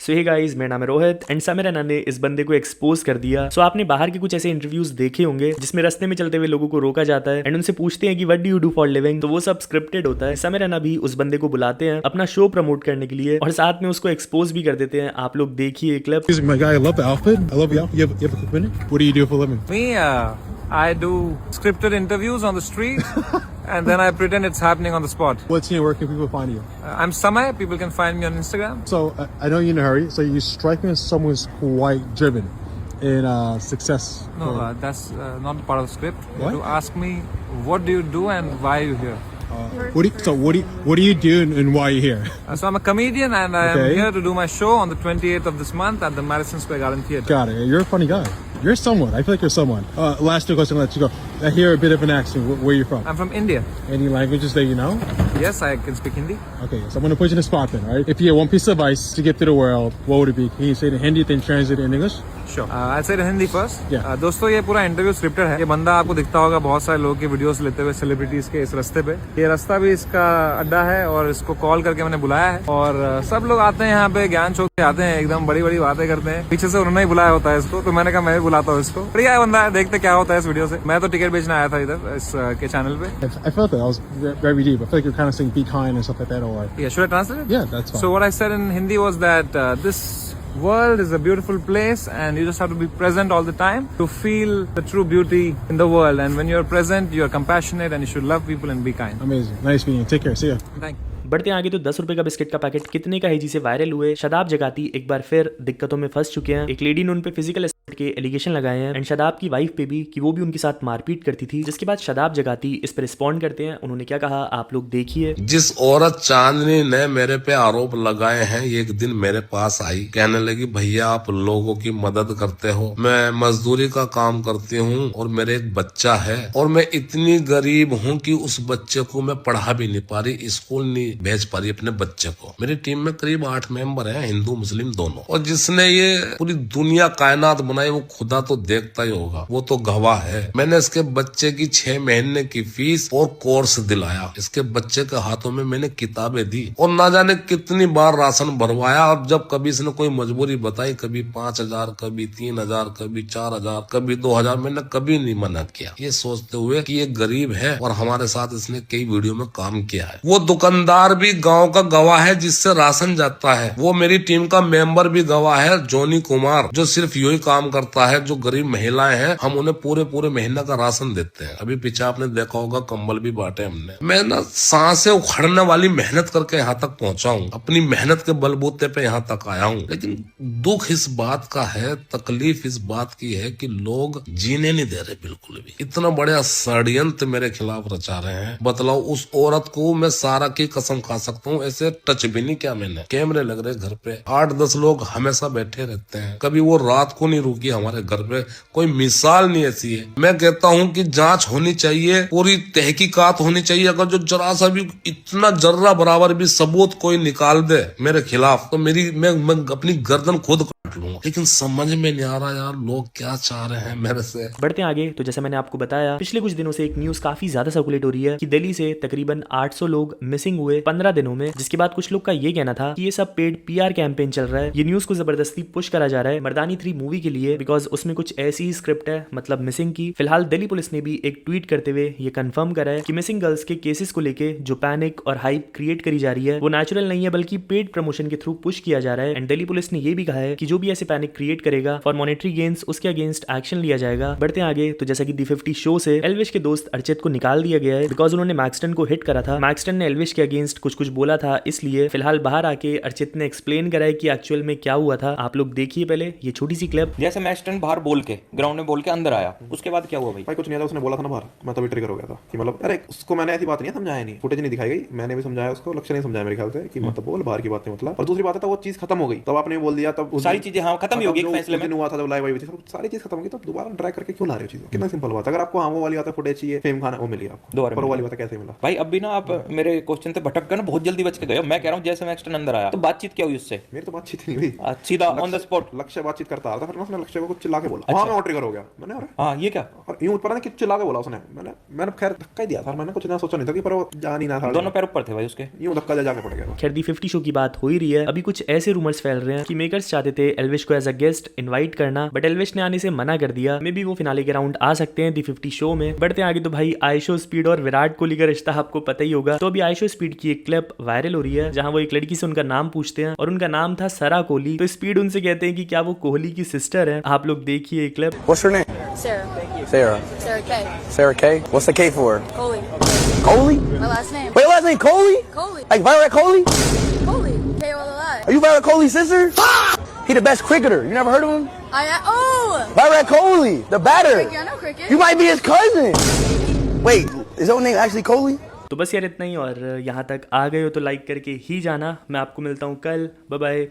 सो hey guys, मेरा नाम है रोहित एंड समीर रैना ने इस बंदे को एक्सपोज कर दिया। सो आपने बाहर के कुछ ऐसे इंटरव्यूज देखे होंगे जिसमें रास्ते में चलते हुए लोगों को रोका जाता है एंड उनसे पूछते हैं कि what do you do for living. तो वो सब स्क्रिप्टेड होता है। समीर रैना भी उस बंदे को बुलाते हैं अपना शो प्रमोट करने के लिए और साथ में उसको एक्सपोज भी कर देते हैं। आप लोग देखिए clip. My guy, I love the outfit. I love the outfit. You have a quick minute? What do you do for a living? Me, I do scripted interviews on the street and then I pretend it's happening on the spot. What's new? Where can people find you? I'm Samay. People can find me on Instagram. So I know you're in a hurry. So you strike me as someone who's quite driven in success. No, that's not part of the script. You have What? to ask me what do you do and why are you here. What do you do and why are you here? So I'm a comedian and I am Okay. here to do my show on the 28th of this month at the Madison Square Garden Theatre. Got it. You're a funny guy. You're someone. I feel like you're someone. Last two questions. I'll let you go. I hear a bit of an accent. Where are you from? I'm from India. Any languages that you know? Yes, I can speak Hindi. Okay, so I'm gonna put you in a spot then, right? If you had one piece of advice to get through the world, what would it be? Can you say it in Hindi then translate it in English? Sure. I'll say it in Hindi first. Yeah. दोस्तों ये पूरा interview scripted है। ये बंदा आपको दिखता होगा बहुत सारे लोगों की वीडियोस लेते हुए सेलिब्रिटीज के इस रास्ते पे। ये रास्ता भी इसका अड्डा है और इसको कॉल करके मैंने बुलाया है और सब लोग आते हैं यहाँ पे, ज्ञान चौक से आते हैं, एकदम बड़ी बड़ी बातें करते हैं। पीछे से उन्होंने ही बुलाया होता है इसको, तो मैंने कहा मैं भी बुलाता हूँ इसको। बढ़िया है बंदा है, देखते क्या होता है इस वीडियो से। मैं तो टिकट बेचने आया था इधर इस के चैनल पे। I felt that was very deep. I feel like you're kind of saying be kind and stuff like that, or what? Yeah, should I translate it? Yeah, that's fine. So what I said in Hindi was that this world is a beautiful place and you just have to be present all the time to feel the true beauty in the world, and when you're present you're compassionate and you should love people and be kind. Amazing. Nice meeting you. Take care. See ya. Thank you. बढ़ते आगे तो 10 रुपए का biscuit का packet कितने का है जिसे वायरल हुए। शादाब जगाती एक बार फिर दिक्कतों में फंस चुके हैं। एक लेडी ने उन पे फिजिकल असॉल्ट के एलिगेशन लगाए हैं एंड शादाब की वाइफ पे भी कि वो भी उनके साथ मारपीट करती थी। जिसके बाद शादाब जगाती इस पर रिस्पॉन्ड करते हैं। उन्होंने क्या कहा आप लोग देखिए। जिस औरत चांदनी ने मेरे पे आरोप लगाए हैं, ये एक दिन मेरे पास आई, कहने लगी भैया आप लोगों की मदद करते हो, मैं मजदूरी का काम करती हूँ और मेरे एक बच्चा है और मैं इतनी गरीब हूँ कि उस बच्चे को मैं पढ़ा भी नहीं पा रही, स्कूल नहीं भेज पा रही अपने बच्चे को। मेरी टीम में करीब 8 मेंबर हैं, हिंदू मुस्लिम दोनों, और जिसने ये पूरी दुनिया कायनात बनाई वो खुदा तो देखता ही होगा, वो तो गवाह है। मैंने इसके बच्चे की 6 महीने की फीस और कोर्स दिलाया, इसके बच्चे के हाथों में मैंने किताबें दी और ना जाने कितनी बार राशन भरवाया। अब जब कभी इसने कोई मजबूरी बताई, कभी 5,000, कभी 3,000, कभी 4,000, कभी 2,000, मैंने कभी नहीं मना किया, ये सोचते हुए कि ये गरीब है और हमारे साथ इसने कई वीडियो में काम किया है। वो दुकानदार भी गांव का गवाह है जिससे राशन जाता है, वो मेरी टीम का मेंबर भी गवाह है जॉनी कुमार, जो सिर्फ यही काम करता है। जो गरीब महिलाएं हैं हम उन्हें पूरे महीने का राशन देते हैं। अभी पीछे आपने देखा होगा कंबल भी बांटे हमने। मैं ना सांसें उखड़ने वाली मेहनत करके यहाँ तक पहुंचा हूँ, अपनी मेहनत के बलबूते पे यहाँ तक आया हूँ। लेकिन दुख इस बात का है, तकलीफ इस बात की है कि लोग जीने नहीं दे रहे बिल्कुल भी। इतना बड़ा षड्यंत्र मेरे खिलाफ रचा रहे हैं। बतलाओ उस औरत को मैं सारा की कसम खा सकता हूँ, ऐसे टच भी नहीं किया मैंने। कैमरे लग रहे घर पे, 8-10 लोग हमेशा बैठे रहते हैं, कभी वो रात को नहीं रुकी हमारे घर पे, कोई मिसाल नहीं ऐसी है। मैं कहता हूँ कि जांच होनी चाहिए, पूरी तहकीकात होनी चाहिए। अगर जो जरा सा भी, इतना जर्रा बराबर भी सबूत कोई निकाल दे मेरे खिलाफ तो मैं अपनी गर्दन खुद काट लूंगा। लेकिन समझ में नहीं आ रहा यार लोग क्या चाह रहे हैं मेरे से। बढ़ते आगे तो जैसे मैंने आपको बताया पिछले कुछ दिनों से एक न्यूज काफी ज्यादा सर्कुलेट हो रही है कि दिल्ली से तकरीबन 800 लोग मिसिंग हुए 15 दिनों में। जिसके बाद कुछ लोग का ये कहना था कि ये सब पेड पीआर कैंपेन चल रहा है, ये न्यूज को जबरदस्ती पुश करा जा रहा है मर्दानी 3 मूवी के लिए, बिकॉज उसमें कुछ ऐसी ही स्क्रिप्ट है, मतलब मिसिंग की। फिलहाल दिल्ली पुलिस ने भी एक ट्वीट करते हुए ये कंफर्म करा है कि मिसिंग गर्ल्स के केसेस को लेके जो पैनिक और हाइप क्रिएट करी जा रही है वो नेचुरल नहीं है बल्कि पेड प्रमोशन के थ्रू पुश किया जा रहा है। एंड दिल्ली पुलिस ने ये भी कहा है कि जो भी ऐसे पैनिक क्रिएट करेगा फॉर मॉनेटरी गेन्स उसके अगेंस्ट एक्शन लिया जाएगा। बढ़ते आगे तो जैसा कि दी50 शो से एल्विश के दोस्त अर्चित को निकाल दिया गया है बिकॉज उन्होंने मैक्सटन को हिट करा था। मैक्सटन ने एल्विश के अगेंस्ट कुछ बोला था, इसलिए फिलहाल बाहर आके अर्चित ने एक्सप्लेन करा है कि एक्चुअल में क्या हुआ था। आप लोग देखिए पहले ये छोटी सी क्लिप। जैसे मैक्सटन बाहर बोल के ग्राउंड में बोल के अंदर आया, उसके बाद क्या हुआ भाई? भाई कुछ नहीं था, उसने बोला था ना बाहर, मैं तभी ट्रिगर हो गया था कि मतलब अरे उसको मैंने ऐसी बात नहीं समझाया, नहीं फुटेज नहीं दिखाई गई, मैंने भी समझाया उसको, लक्ष्य नहीं समझाया मेरे ख्याल से कि मतलब बोल बाहर की बात नहीं मतलब। और दूसरी बात है तो वो चीज खत्म हो गई, तब आपने बोल दिया, तब सारी चीजें हाँ खत्म ही होगी एक फैसले में। हुआ था जब लाइव आई हुई थी, सारी चीज खत्म होगी, तो दोबारा ट्राई करके क्यों ला रहे हो चीजें? कितना सिंपल बात है। अगर आपको हाँ वो वाली बात है, फुटेज चाहिए, फेम खाना, वो मिली आपको। दोबारा पर वो वाली बात है कैसे मिला? भाई अब भी ना आप मेरे क्वेश्चन से भटक कर ना बहुत जल्दी बच के गए हो। मैं कह रहा हूँ जैसे मैं एक्स्ट्रा अंदर आया तो बातचीत क्या हुई उससे? मेरी तो बातचीत नहीं हुई, सीधा ऑन द स्पॉट लक्ष्य बातचीत करता रहा था, फिर उसने लक्ष्य को कुछ चिल्ला के बोला, हाँ मैं ट्रिगर हो गया। मैंने अरे हाँ ये क्या? और यूं ऊपर कि चिल्ला के बोला उसने। मैंने खैर धक्का ही दिया था, मैंने कुछ ना सोचा नहीं था कि, पर वो जान ही ना था, दोनों पैर ऊपर थे भाई उसके, यूं धक्का जाके पड़ गया। खैर दी 50 शो की बात हो ही रही है, अभी कुछ ऐसे रूमर्स फैल रहे हैं कि मेकर्स चाहते थे एल्विश को एज अ गेस्ट इनवाइट करना, बट एल्विश ने आने से मना कर दिया। मे बी वो फिनाले के राउंड आ सकते हैं दी 50 शो में। बढ़ते आगे तो भाई आयशो स्पीड और विराट कोहली का रिश्ता आपको पता ही होगा। तो अभी आयशो स्पीड की एक क्लिप वायरल हो रही है जहां वो एक लड़की से उनका नाम पूछते हैं और उनका नाम था सरा कोहली। तो स्पीड उनसे कहते हैं कि क्या वो कोहली की सिस्टर है। आप लोग देखिए clip. What's her name? Sarah. Sarah. Sarah K. Sarah K. What's the K for? Coley. Coley? My last name. Wait, last name Coley? Coley. Like Virat Kohli? Coley. K-O-L-I. Are you Virat Kohli's sister? He the best cricketer. You never heard of him? Oh! Virat Kohli, the batter. Cricket, I know cricket. You might be his cousin. Wait, is your name actually Kohli? तो बस यार इतना ही, और यहाँ तक आ गए हो तो लाइक करके ही जाना। मैं आपको मिलता हूँ कल। Bye bye.